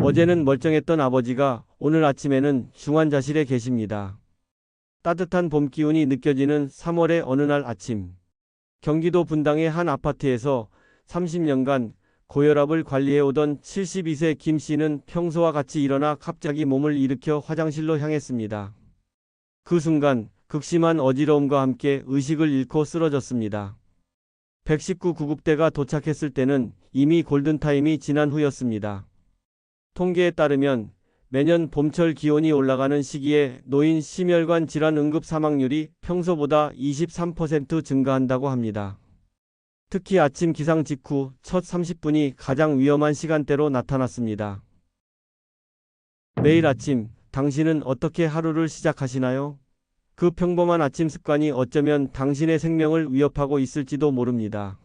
어제는 멀쩡했던 아버지가 오늘 아침에는 중환자실에 계십니다. 따뜻한 봄 기운이 느껴지는 3월의 어느 날 아침. 경기도 분당의 한 아파트에서 30년간 고혈압을 관리해오던 72세 김 씨는 평소와 같이 일어나 갑자기 몸을 일으켜 화장실로 향했습니다. 그 순간 극심한 어지러움과 함께 의식을 잃고 쓰러졌습니다. 119 구급대가 도착했을 때는 이미 골든타임이 지난 후였습니다. 통계에 따르면 매년 봄철 기온이 올라가는 시기에 노인 심혈관 질환 응급 사망률이 평소보다 23% 증가한다고 합니다. 특히 아침 기상 직후 첫 30분이 가장 위험한 시간대로 나타났습니다. 매일 아침 당신은 어떻게 하루를 시작하시나요? 그 평범한 아침 습관이 어쩌면 당신의 생명을 위협하고 있을지도 모릅니다.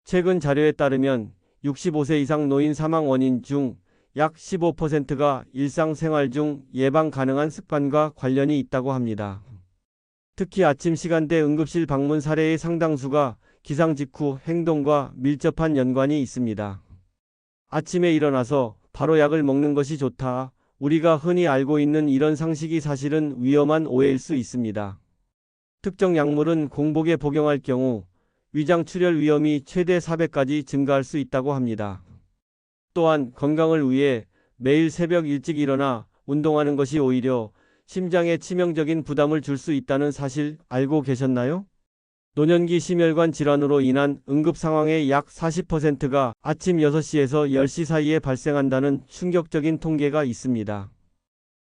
최근 자료에 따르면 65세 이상 노인 사망 원인 중 약 15%가 일상생활 중 예방 가능한 습관과 관련이 있다고 합니다. 특히 아침 시간대 응급실 방문 사례의 상당수가 기상 직후 행동과 밀접한 연관이 있습니다. 아침에 일어나서 바로 약을 먹는 것이 좋다. 우리가 흔히 알고 있는 이런 상식이 사실은 위험한 오해일 수 있습니다. 특정 약물은 공복에 복용할 경우 위장 출혈 위험이 최대 4배까지 증가할 수 있다고 합니다. 또한 건강을 위해 매일 새벽 일찍 일어나 운동하는 것이 오히려 심장에 치명적인 부담을 줄 수 있다는 사실 알고 계셨나요? 노년기 심혈관 질환으로 인한 응급 상황의 약 40%가 아침 6시에서 10시 사이에 발생한다는 충격적인 통계가 있습니다.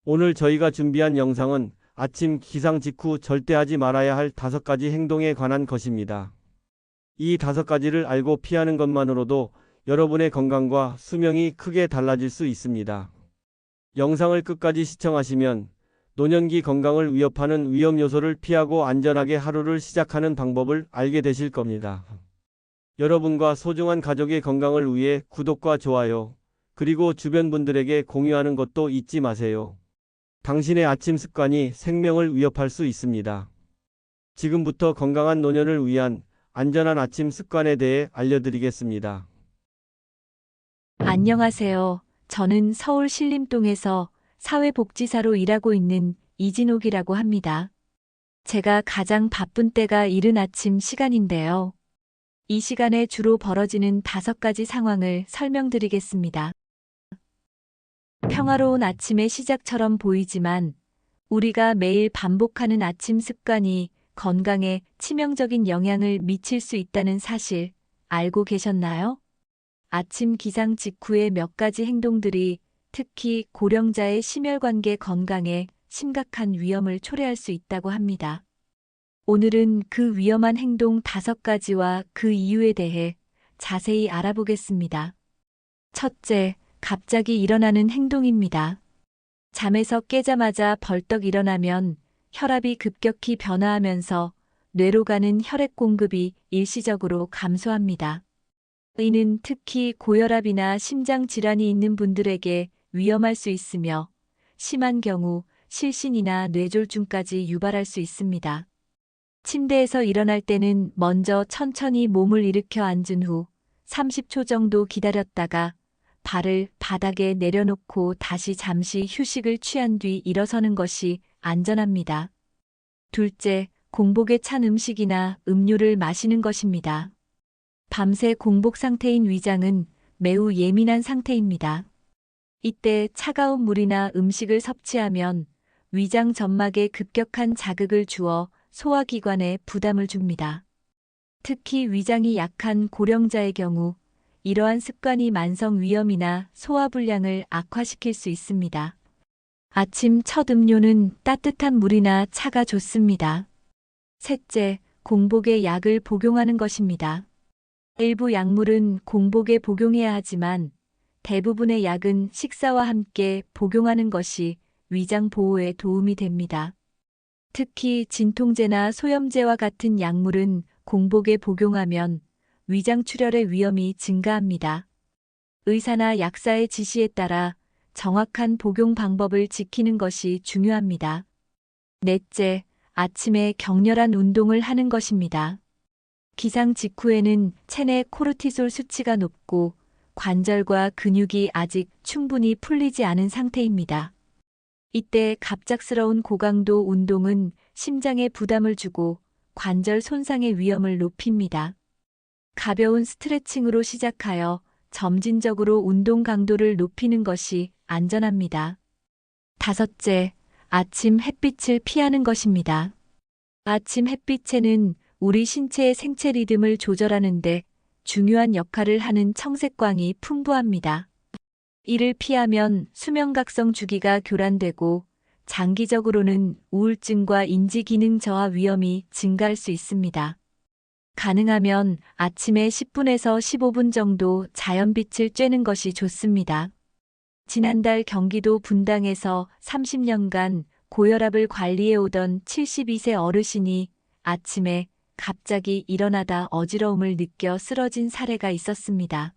오늘 저희가 준비한 영상은 아침 기상 직후 절대 하지 말아야 할 5가지 행동에 관한 것입니다. 이 5가지를 알고 피하는 것만으로도 여러분의 건강과 수명이 크게 달라질 수 있습니다. 영상을 끝까지 시청하시면 노년기 건강을 위협하는 위험 요소를 피하고 안전하게 하루를 시작하는 방법을 알게 되실 겁니다. 여러분과 소중한 가족의 건강을 위해 구독과 좋아요, 그리고 주변 분들에게 공유하는 것도 잊지 마세요. 당신의 아침 습관이 생명을 위협할 수 있습니다. 지금부터 건강한 노년을 위한 안전한 아침 습관에 대해 알려드리겠습니다. 안녕하세요. 저는 서울 신림동에서 사회복지사로 일하고 있는 이진옥이라고 합니다. 제가 가장 바쁜 때가 이른 아침 시간인데요. 이 시간에 주로 벌어지는 5가지 상황을 설명드리겠습니다. 평화로운 아침의 시작처럼 보이지만 우리가 매일 반복하는 아침 습관이 건강에 치명적인 영향을 미칠 수 있다는 사실 알고 계셨나요? 아침 기상 직후의 몇 가지 행동들이 특히 고령자의 심혈관계 건강에 심각한 위험을 초래할 수 있다고 합니다. 오늘은 그 위험한 행동 5가지와 그 이유에 대해 자세히 알아보겠습니다. 첫째, 갑자기 일어나는 행동입니다. 잠에서 깨자마자 벌떡 일어나면 혈압이 급격히 변화하면서 뇌로 가는 혈액 공급이 일시적으로 감소합니다. 이는 특히 고혈압이나 심장 질환이 있는 분들에게 위험할 수 있으며 심한 경우 실신이나 뇌졸중까지 유발할 수 있습니다. 침대에서 일어날 때는 먼저 천천히 몸을 일으켜 앉은 후 30초 정도 기다렸다가 발을 바닥에 내려놓고 다시 잠시 휴식을 취한 뒤 일어서는 것이 안전합니다. 둘째, 공복에 찬 음식이나 음료를 마시는 것입니다. 밤새 공복 상태인 위장은 매우 예민한 상태입니다. 이때 차가운 물이나 음식을 섭취하면 위장 점막에 급격한 자극을 주어 소화기관에 부담을 줍니다. 특히 위장이 약한 고령자의 경우 이러한 습관이 만성 위염이나 소화불량을 악화시킬 수 있습니다. 아침 첫 음료는 따뜻한 물이나 차가 좋습니다. 셋째, 공복에 약을 복용하는 것입니다. 일부 약물은 공복에 복용해야 하지만 대부분의 약은 식사와 함께 복용하는 것이 위장 보호에 도움이 됩니다. 특히 진통제나 소염제와 같은 약물은 공복에 복용하면 위장 출혈의 위험이 증가합니다. 의사나 약사의 지시에 따라 정확한 복용 방법을 지키는 것이 중요합니다. 넷째, 아침에 격렬한 운동을 하는 것입니다. 기상 직후에는 체내 코르티솔 수치가 높고 관절과 근육이 아직 충분히 풀리지 않은 상태입니다. 이때 갑작스러운 고강도 운동은 심장에 부담을 주고 관절 손상의 위험을 높입니다. 가벼운 스트레칭으로 시작하여 점진적으로 운동 강도를 높이는 것이 안전합니다. 다섯째, 아침 햇빛을 피하는 것입니다. 아침 햇빛에는 우리 신체의 생체 리듬을 조절하는 데 중요한 역할을 하는 청색광이 풍부합니다. 이를 피하면 수면각성 주기가 교란되고 장기적으로는 우울증과 인지 기능 저하 위험이 증가할 수 있습니다. 가능하면 아침에 10분에서 15분 정도 자연빛을 쬐는 것이 좋습니다. 지난달 경기도 분당에서 30년간 고혈압을 관리해오던 72세 어르신이 아침에 갑자기 일어나다 어지러움을 느껴 쓰러진 사례가 있었습니다.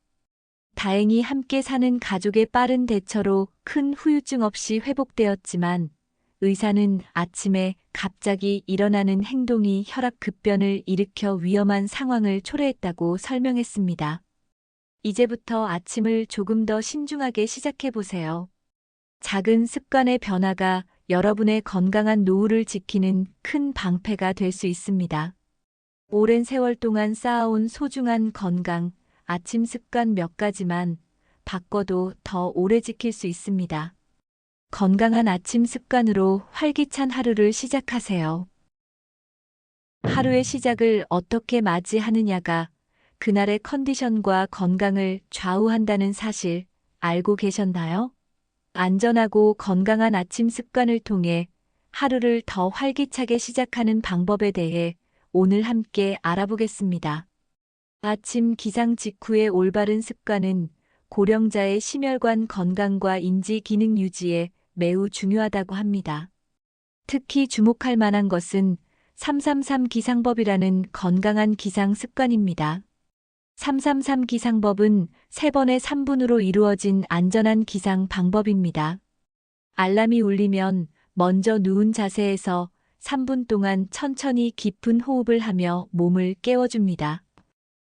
다행히 함께 사는 가족의 빠른 대처로 큰 후유증 없이 회복되었지만 의사는 아침에 갑자기 일어나는 행동이 혈압 급변을 일으켜 위험한 상황을 초래했다고 설명했습니다. 이제부터 아침을 조금 더 신중하게 시작해 보세요. 작은 습관의 변화가 여러분의 건강한 노후를 지키는 큰 방패가 될 수 있습니다. 오랜 세월 동안 쌓아온 소중한 건강, 아침 습관 몇 가지만 바꿔도 더 오래 지킬 수 있습니다. 건강한 아침 습관으로 활기찬 하루를 시작하세요. 하루의 시작을 어떻게 맞이하느냐가 그날의 컨디션과 건강을 좌우한다는 사실 알고 계셨나요? 안전하고 건강한 아침 습관을 통해 하루를 더 활기차게 시작하는 방법에 대해 오늘 함께 알아보겠습니다. 아침 기상 직후의 올바른 습관은 고령자의 심혈관 건강과 인지 기능 유지에 매우 중요하다고 합니다. 특히 주목할 만한 것은 333 기상법이라는 건강한 기상 습관입니다. 333 기상법은 3번의 3분으로 이루어진 안전한 기상 방법입니다. 알람이 울리면 먼저 누운 자세에서 3분 동안 천천히 깊은 호흡을 하며 몸을 깨워줍니다.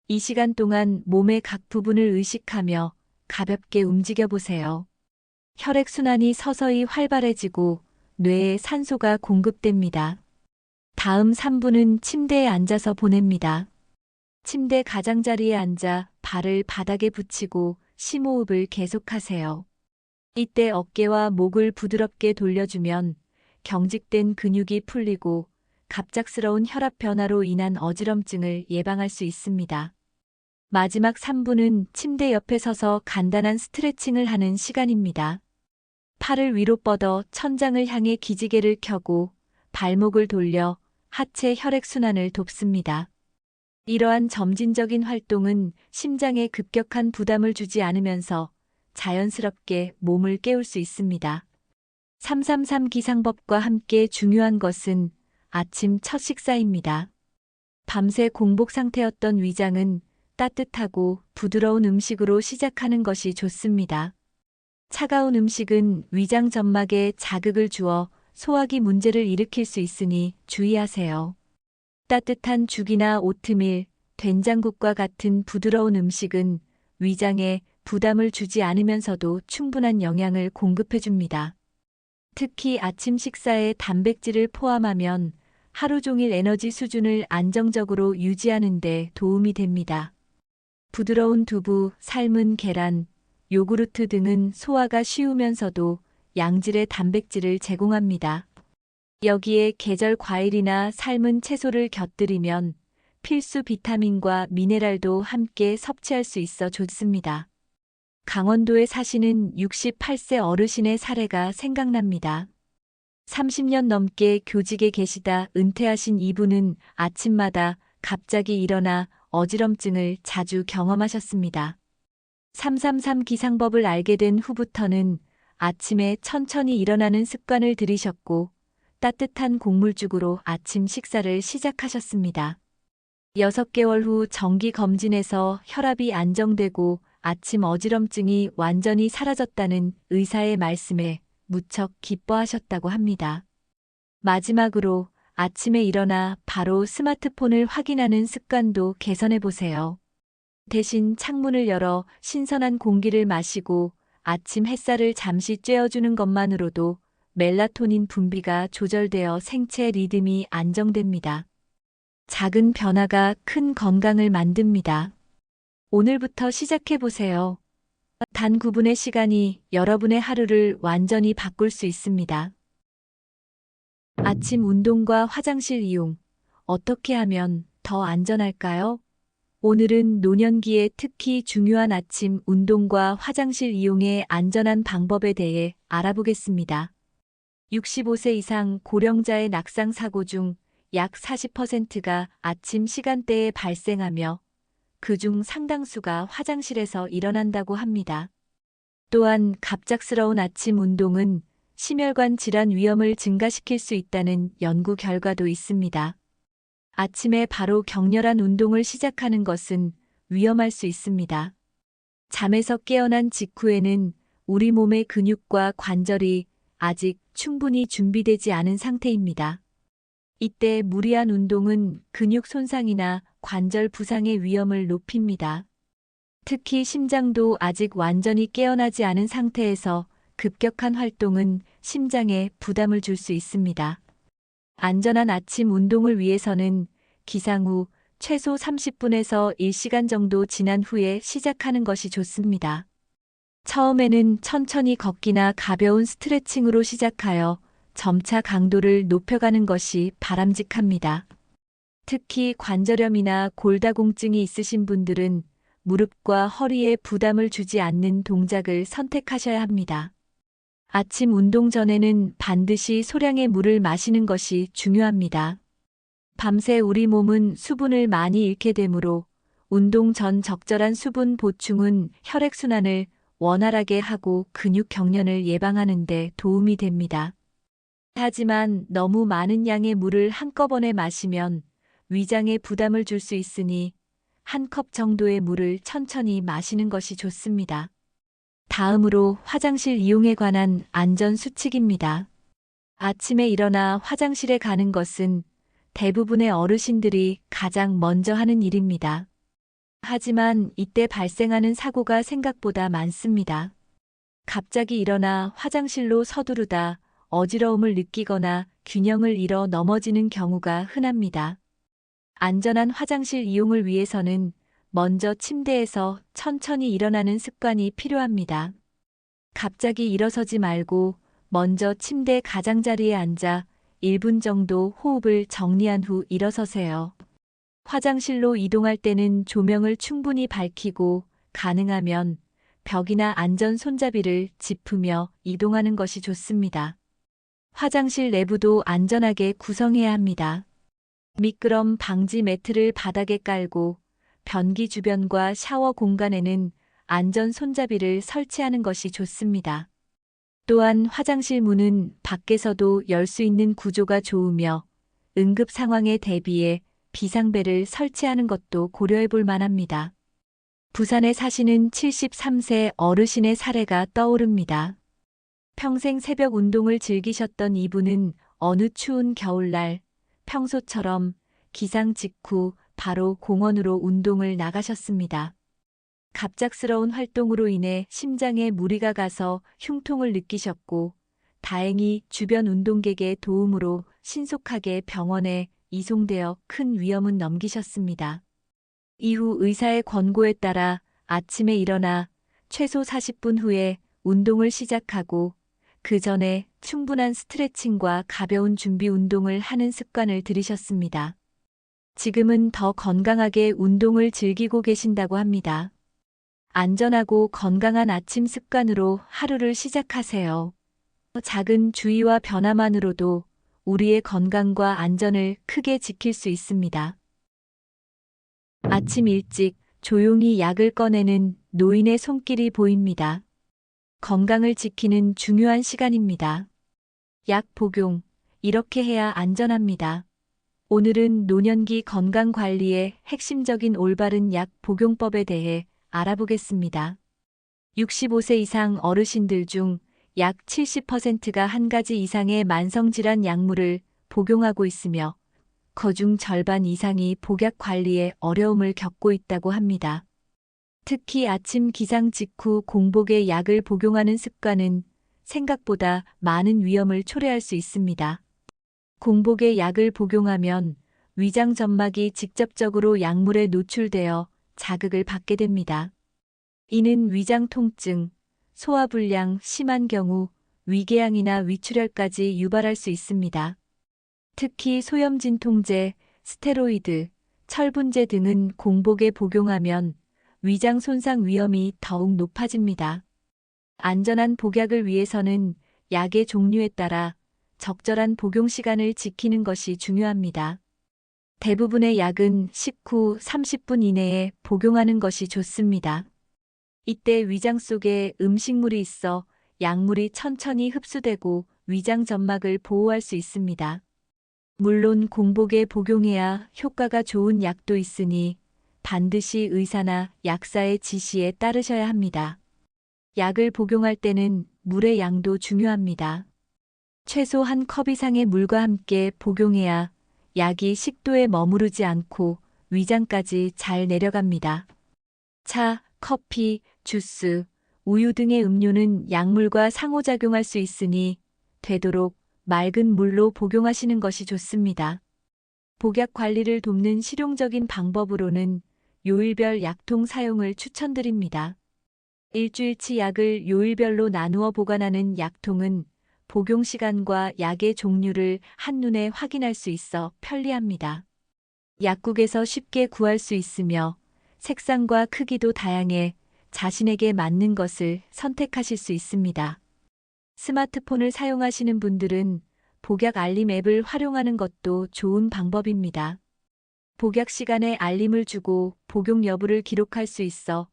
이 시간 동안 몸의 각 부분을 의식하며 가볍게 움직여 보세요. 혈액순환이 서서히 활발해지고 뇌에 산소가 공급됩니다. 다음 3분은 침대에 앉아서 보냅니다. 침대 가장자리에 앉아 발을 바닥에 붙이고 심호흡을 계속하세요. 이때 어깨와 목을 부드럽게 돌려주면 경직된 근육이 풀리고 갑작스러운 혈압 변화로 인한 어지럼증을 예방할 수 있습니다. 마지막 3분은 침대 옆에 서서 간단한 스트레칭을 하는 시간입니다. 팔을 위로 뻗어 천장을 향해 기지개를 켜고 발목을 돌려 하체 혈액순환을 돕습니다. 이러한 점진적인 활동은 심장에 급격한 부담을 주지 않으면서 자연스럽게 몸을 깨울 수 있습니다. 333 기상법과 함께 중요한 것은 아침 첫 식사입니다. 밤새 공복 상태였던 위장은 따뜻하고 부드러운 음식으로 시작하는 것이 좋습니다. 차가운 음식은 위장 점막에 자극을 주어 소화기 문제를 일으킬 수 있으니 주의하세요. 따뜻한 죽이나 오트밀, 된장국과 같은 부드러운 음식은 위장에 부담을 주지 않으면서도 충분한 영양을 공급해줍니다. 특히 아침 식사에 단백질을 포함하면 하루 종일 에너지 수준을 안정적으로 유지하는 데 도움이 됩니다. 부드러운 두부, 삶은 계란, 요구르트 등은 소화가 쉬우면서도 양질의 단백질을 제공합니다. 여기에 계절 과일이나 삶은 채소를 곁들이면 필수 비타민과 미네랄도 함께 섭취할 수 있어 좋습니다. 강원도에 사시는 68세 어르신의 사례가 생각납니다. 30년 넘게 교직에 계시다 은퇴하신 이분은 아침마다 갑자기 일어나 어지럼증을 자주 경험하셨습니다. 333 기상법을 알게 된 후부터는 아침에 천천히 일어나는 습관을 들이셨고 따뜻한 곡물죽으로 아침 식사를 시작하셨습니다. 6개월 후 정기 검진에서 혈압이 안정되고 아침 어지럼증이 완전히 사라졌다는 의사의 말씀에 무척 기뻐하셨다고 합니다. 마지막으로 아침에 일어나 바로 스마트폰을 확인하는 습관도 개선해 보세요. 대신 창문을 열어 신선한 공기를 마시고 아침 햇살을 잠시 쬐어주는 것만으로도 멜라토닌 분비가 조절되어 생체 리듬이 안정됩니다. 작은 변화가 큰 건강을 만듭니다. 오늘부터 시작해보세요. 단 9분의 시간이 여러분의 하루를 완전히 바꿀 수 있습니다. 아침 운동과 화장실 이용. 어떻게 하면 더 안전할까요? 오늘은 노년기에 특히 중요한 아침 운동과 화장실 이용의 안전한 방법에 대해 알아보겠습니다. 65세 이상 고령자의 낙상 사고 중 약 40%가 아침 시간대에 발생하며 그중 상당수가 화장실에서 일어난다고 합니다. 또한 갑작스러운 아침 운동은 심혈관 질환 위험을 증가시킬 수 있다는 연구 결과도 있습니다. 아침에 바로 격렬한 운동을 시작하는 것은 위험할 수 있습니다. 잠에서 깨어난 직후에는 우리 몸의 근육과 관절이 아직 충분히 준비되지 않은 상태입니다. 이때 무리한 운동은 근육 손상이나 관절 부상의 위험을 높입니다. 특히 심장도 아직 완전히 깨어나지 않은 상태에서 급격한 활동은 심장에 부담을 줄 수 있습니다. 안전한 아침 운동을 위해서는 기상 후 최소 30분에서 1시간 정도 지난 후에 시작하는 것이 좋습니다. 처음에는 천천히 걷기나 가벼운 스트레칭으로 시작하여 점차 강도를 높여가는 것이 바람직합니다. 특히 관절염이나 골다공증이 있으신 분들은 무릎과 허리에 부담을 주지 않는 동작을 선택하셔야 합니다. 아침 운동 전에는 반드시 소량의 물을 마시는 것이 중요합니다. 밤새 우리 몸은 수분을 많이 잃게 되므로 운동 전 적절한 수분 보충은 혈액순환을 원활하게 하고 근육 경련을 예방하는 데 도움이 됩니다. 하지만 너무 많은 양의 물을 한꺼번에 마시면 위장에 부담을 줄 수 있으니 한 컵 정도의 물을 천천히 마시는 것이 좋습니다. 다음으로 화장실 이용에 관한 안전 수칙입니다. 아침에 일어나 화장실에 가는 것은 대부분의 어르신들이 가장 먼저 하는 일입니다. 하지만 이때 발생하는 사고가 생각보다 많습니다. 갑자기 일어나 화장실로 서두르다 어지러움을 느끼거나 균형을 잃어 넘어지는 경우가 흔합니다. 안전한 화장실 이용을 위해서는 먼저 침대에서 천천히 일어나는 습관이 필요합니다. 갑자기 일어서지 말고 먼저 침대 가장자리에 앉아 1분 정도 호흡을 정리한 후 일어서세요. 화장실로 이동할 때는 조명을 충분히 밝히고 가능하면 벽이나 안전 손잡이를 짚으며 이동하는 것이 좋습니다. 화장실 내부도 안전하게 구성해야 합니다. 미끄럼 방지 매트를 바닥에 깔고 변기 주변과 샤워 공간에는 안전 손잡이를 설치하는 것이 좋습니다. 또한 화장실 문은 밖에서도 열 수 있는 구조가 좋으며 응급 상황에 대비해 비상벨을 설치하는 것도 고려해 볼 만합니다. 부산에 사시는 73세 어르신의 사례가 떠오릅니다. 평생 새벽 운동을 즐기셨던 이분은 어느 추운 겨울날 평소처럼 기상 직후 바로 공원으로 운동을 나가셨습니다. 갑작스러운 활동으로 인해 심장에 무리가 가서 흉통을 느끼셨고 다행히 주변 운동객의 도움으로 신속하게 병원에 이송되어 큰 위험은 넘기셨습니다. 이후 의사의 권고에 따라 아침에 일어나 최소 40분 후에 운동을 시작하고 그 전에 충분한 스트레칭과 가벼운 준비 운동을 하는 습관을 들이셨습니다. 지금은 더 건강하게 운동을 즐기고 계신다고 합니다. 안전하고 건강한 아침 습관으로 하루를 시작하세요. 작은 주의와 변화만으로도 우리의 건강과 안전을 크게 지킬 수 있습니다. 아침 일찍 조용히 약을 꺼내는 노인의 손길이 보입니다. 건강을 지키는 중요한 시간입니다. 약 복용, 이렇게 해야 안전합니다. 오늘은 노년기 건강관리의 핵심적인 올바른 약 복용법에 대해 알아보겠습니다. 65세 이상 어르신들 중 약 70%가 한 가지 이상의 만성질환 약물을 복용하고 있으며 그중 절반 이상이 복약 관리에 어려움을 겪고 있다고 합니다. 특히 아침 기상 직후 공복에 약을 복용하는 습관은 생각보다 많은 위험을 초래할 수 있습니다. 공복에 약을 복용하면 위장 점막이 직접적으로 약물에 노출되어 자극을 받게 됩니다. 이는 위장 통증, 소화불량, 심한 경우 위궤양이나 위출혈까지 유발할 수 있습니다. 특히 소염진통제, 스테로이드, 철분제 등은 공복에 복용하면 위장 손상 위험이 더욱 높아집니다. 안전한 복약을 위해서는 약의 종류에 따라 적절한 복용 시간을 지키는 것이 중요합니다. 대부분의 약은 식후 30분 이내에 복용하는 것이 좋습니다. 이때 위장 속에 음식물이 있어 약물이 천천히 흡수되고 위장 점막을 보호할 수 있습니다. 물론 공복에 복용해야 효과가 좋은 약도 있으니 반드시 의사나 약사의 지시에 따르셔야 합니다. 약을 복용할 때는 물의 양도 중요합니다. 최소 한 컵 이상의 물과 함께 복용해야 약이 식도에 머무르지 않고 위장까지 잘 내려갑니다. 차, 커피, 주스, 우유 등의 음료는 약물과 상호작용할 수 있으니 되도록 맑은 물로 복용하시는 것이 좋습니다. 복약 관리를 돕는 실용적인 방법으로는 요일별 약통 사용을 추천드립니다. 일주일치 약을 요일별로 나누어 보관하는 약통은 복용 시간과 약의 종류를 한눈에 확인할 수 있어 편리합니다. 약국에서 쉽게 구할 수 있으며 색상과 크기도 다양해 자신에게 맞는 것을 선택하실 수 있습니다. 스마트폰을 사용하시는 분들은 복약 알림 앱을 활용하는 것도 좋은 방법입니다. 복약 시간에 알림을 주고 복용 여부를 기록할 수 있어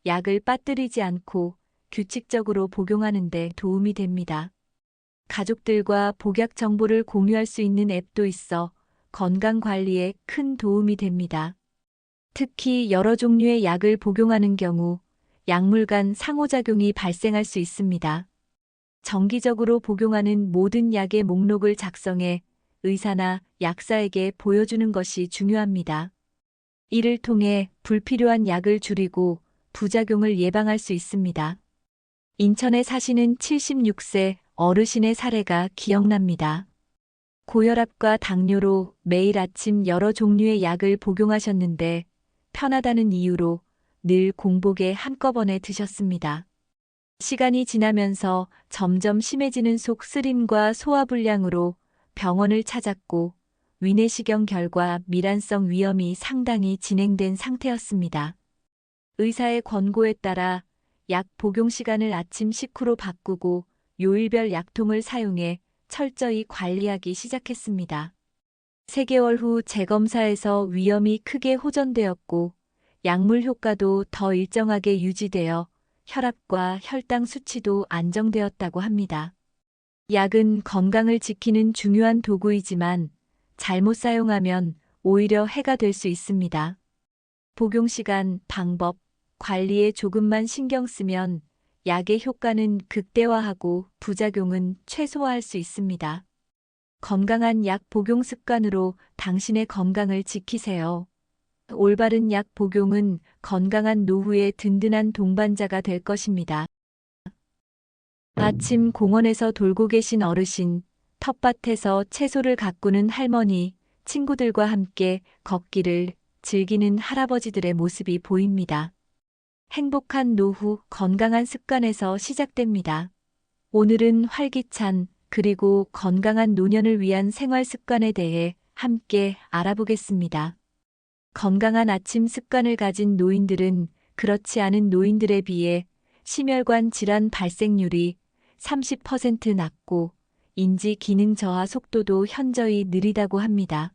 약을 빠뜨리지 않고 규칙적으로 복용하는 데 도움이 됩니다. 가족들과 복약 정보를 공유할 수 있는 앱도 있어 건강 관리에 큰 도움이 됩니다. 특히 여러 종류의 약을 복용하는 경우 약물 간 상호작용이 발생할 수 있습니다. 정기적으로 복용하는 모든 약의 목록을 작성해 의사나 약사에게 보여주는 것이 중요합니다. 이를 통해 불필요한 약을 줄이고 부작용을 예방할 수 있습니다. 인천에 사시는 76세 어르신의 사례가 기억납니다. 고혈압과 당뇨로 매일 아침 여러 종류의 약을 복용하셨는데 편하다는 이유로 늘 공복에 한꺼번에 드셨습니다. 시간이 지나면서 점점 심해지는 속 쓰림과 소화불량으로 병원을 찾았고 위내시경 결과 밀환성 위염이 상당히 진행된 상태였습니다. 의사의 권고에 따라 약 복용 시간을 아침 식후로 바꾸고 요일별 약통을 사용해 철저히 관리하기 시작했습니다. 3개월 후 재검사에서 위염이 크게 호전되었고 약물 효과도 더 일정하게 유지되어 혈압과 혈당 수치도 안정되었다고 합니다. 약은 건강을 지키는 중요한 도구이지만 잘못 사용하면 오히려 해가 될 수 있습니다. 복용 시간, 방법, 관리에 조금만 신경 쓰면 약의 효과는 극대화하고 부작용은 최소화할 수 있습니다. 건강한 약 복용 습관으로 당신의 건강을 지키세요. 올바른 약 복용은 건강한 노후의 든든한 동반자가 될 것입니다. 아침 공원에서 돌고 계신 어르신, 텃밭에서 채소를 가꾸는 할머니, 친구들과 함께 걷기를 즐기는 할아버지들의 모습이 보입니다. 행복한 노후, 건강한 습관에서 시작됩니다. 오늘은 활기찬 그리고 건강한 노년을 위한 생활 습관에 대해 함께 알아보겠습니다. 건강한 아침 습관을 가진 노인들은 그렇지 않은 노인들에 비해 심혈관 질환 발생률이 30% 낮고 인지 기능 저하 속도도 현저히 느리다고 합니다.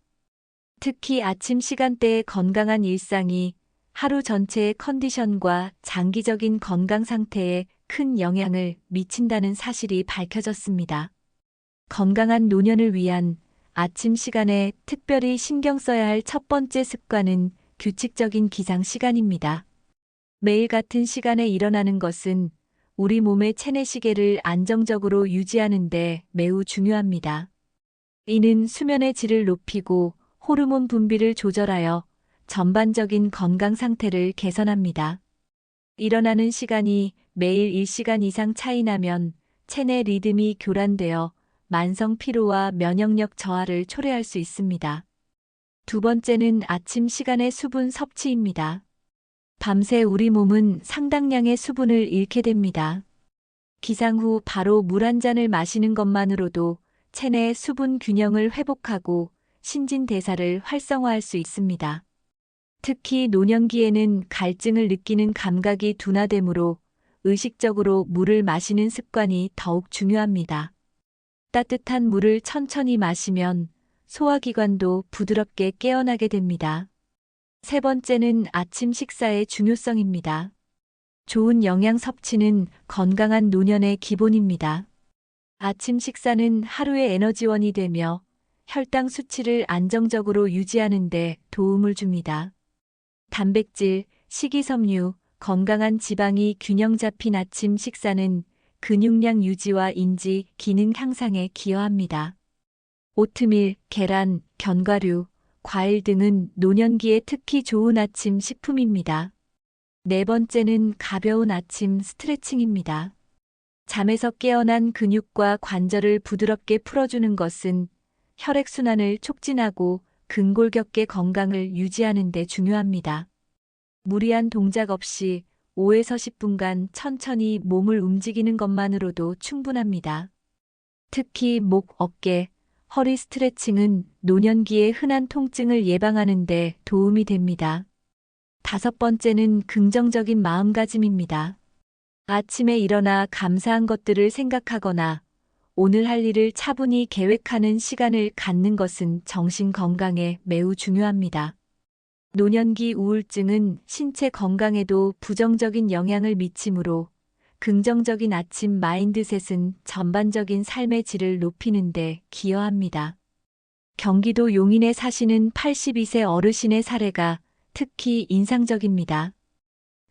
특히 아침 시간대의 건강한 일상이 하루 전체의 컨디션과 장기적인 건강 상태에 큰 영향을 미친다는 사실이 밝혀졌습니다. 건강한 노년을 위한 아침 시간에 특별히 신경 써야 할 첫 번째 습관은 규칙적인 기상 시간입니다. 매일 같은 시간에 일어나는 것은 우리 몸의 체내 시계를 안정적으로 유지하는 데 매우 중요합니다. 이는 수면의 질을 높이고 호르몬 분비를 조절하여 전반적인 건강 상태를 개선합니다. 일어나는 시간이 매일 1시간 이상 차이 나면 체내 리듬이 교란되어 만성 피로와 면역력 저하를 초래할 수 있습니다. 두 번째는 아침 시간의 수분 섭취입니다. 밤새 우리 몸은 상당량의 수분을 잃게 됩니다. 기상 후 바로 물 한 잔을 마시는 것만으로도 체내 수분 균형을 회복하고 신진대사를 활성화할 수 있습니다. 특히 노년기에는 갈증을 느끼는 감각이 둔화되므로 의식적으로 물을 마시는 습관이 더욱 중요합니다. 따뜻한 물을 천천히 마시면 소화기관도 부드럽게 깨어나게 됩니다. 세 번째는 아침 식사의 중요성입니다. 좋은 영양 섭취는 건강한 노년의 기본입니다. 아침 식사는 하루의 에너지원이 되며 혈당 수치를 안정적으로 유지하는 데 도움을 줍니다. 단백질, 식이섬유, 건강한 지방이 균형 잡힌 아침 식사는 근육량 유지와 인지, 기능 향상에 기여합니다. 오트밀, 계란, 견과류, 과일 등은 노년기에 특히 좋은 아침 식품입니다. 네 번째는 가벼운 아침 스트레칭입니다. 잠에서 깨어난 근육과 관절을 부드럽게 풀어주는 것은 혈액순환을 촉진하고 근골격계 건강을 유지하는 데 중요합니다. 무리한 동작 없이 5에서 10분간 천천히 몸을 움직이는 것만으로도 충분합니다. 특히 목, 어깨, 허리 스트레칭은 노년기의 흔한 통증을 예방하는 데 도움이 됩니다. 다섯 번째는 긍정적인 마음가짐입니다. 아침에 일어나 감사한 것들을 생각하거나 오늘 할 일을 차분히 계획하는 시간을 갖는 것은 정신 건강에 매우 중요합니다. 노년기 우울증은 신체 건강에도 부정적인 영향을 미치므로 긍정적인 아침 마인드셋은 전반적인 삶의 질을 높이는 데 기여합니다. 경기도 용인에 사시는 82세 어르신의 사례가 특히 인상적입니다.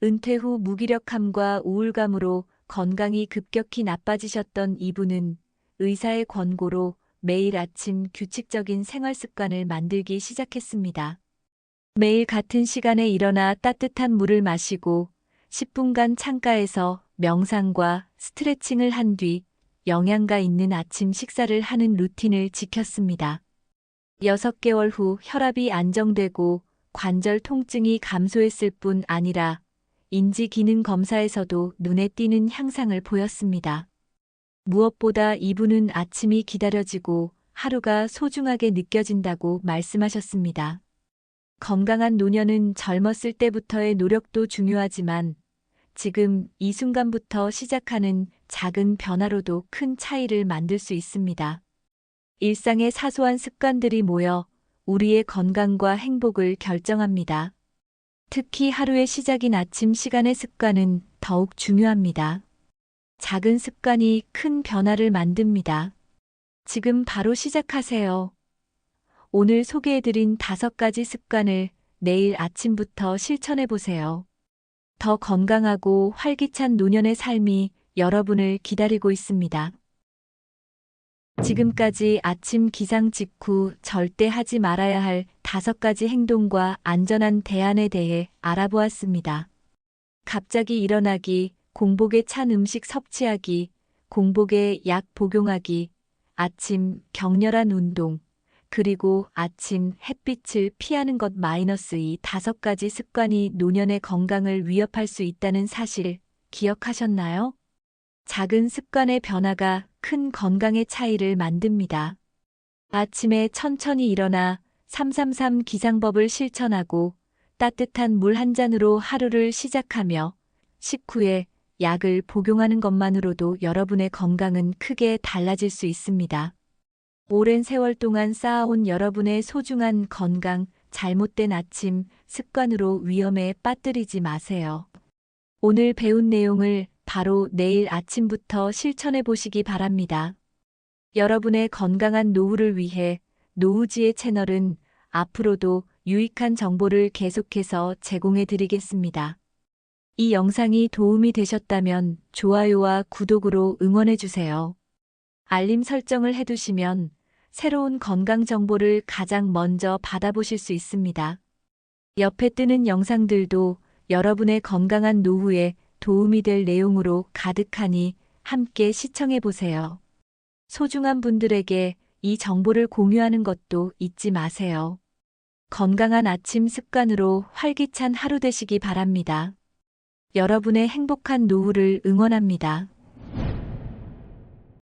은퇴 후 무기력함과 우울감으로 건강이 급격히 나빠지셨던 이분은 의사의 권고로 매일 아침 규칙적인 생활 습관을 만들기 시작했습니다. 매일 같은 시간에 일어나 따뜻한 물을 마시고 10분간 창가에서 명상과 스트레칭을 한 뒤 영양가 있는 아침 식사를 하는 루틴을 지켰습니다. 6개월 후 혈압이 안정되고 관절 통증이 감소했을 뿐 아니라 인지 기능 검사에서도 눈에 띄는 향상을 보였습니다. 무엇보다 이분은 아침이 기다려지고 하루가 소중하게 느껴진다고 말씀하셨습니다. 건강한 노년은 젊었을 때부터의 노력도 중요하지만 지금 이 순간부터 시작하는 작은 변화로도 큰 차이를 만들 수 있습니다. 일상의 사소한 습관들이 모여 우리의 건강과 행복을 결정합니다. 특히 하루의 시작인 아침 시간의 습관은 더욱 중요합니다. 작은 습관이 큰 변화를 만듭니다. 지금 바로 시작하세요. 오늘 소개해드린 5가지 습관을 내일 아침부터 실천해보세요. 더 건강하고 활기찬 노년의 삶이 여러분을 기다리고 있습니다. 지금까지 아침 기상 직후 절대 하지 말아야 할 5가지 행동과 안전한 대안에 대해 알아보았습니다. 갑자기 일어나기, 공복에 찬 음식 섭취하기, 공복에 약 복용하기, 아침 격렬한 운동, 그리고 아침 햇빛을 피하는 것 마이너스 이 5가지 습관이 노년의 건강을 위협할 수 있다는 사실 기억하셨나요? 작은 습관의 변화가 큰 건강의 차이를 만듭니다. 아침에 천천히 일어나 333 기상법을 실천하고 따뜻한 물 한 잔으로 하루를 시작하며 식후에 약을 복용하는 것만으로도 여러분의 건강은 크게 달라질 수 있습니다. 오랜 세월 동안 쌓아온 여러분의 소중한 건강, 잘못된 아침 습관으로 위험에 빠뜨리지 마세요. 오늘 배운 내용을 바로 내일 아침부터 실천해 보시기 바랍니다. 여러분의 건강한 노후를 위해 노후지의 채널은 앞으로도 유익한 정보를 계속해서 제공해 드리겠습니다. 이 영상이 도움이 되셨다면 좋아요와 구독으로 응원해 주세요. 알림 설정을 해두시면 새로운 건강 정보를 가장 먼저 받아보실 수 있습니다. 옆에 뜨는 영상들도 여러분의 건강한 노후에 도움이 될 내용으로 가득하니 함께 시청해 보세요. 소중한 분들에게 이 정보를 공유하는 것도 잊지 마세요. 건강한 아침 습관으로 활기찬 하루 되시기 바랍니다. 여러분의 행복한 노후를 응원합니다.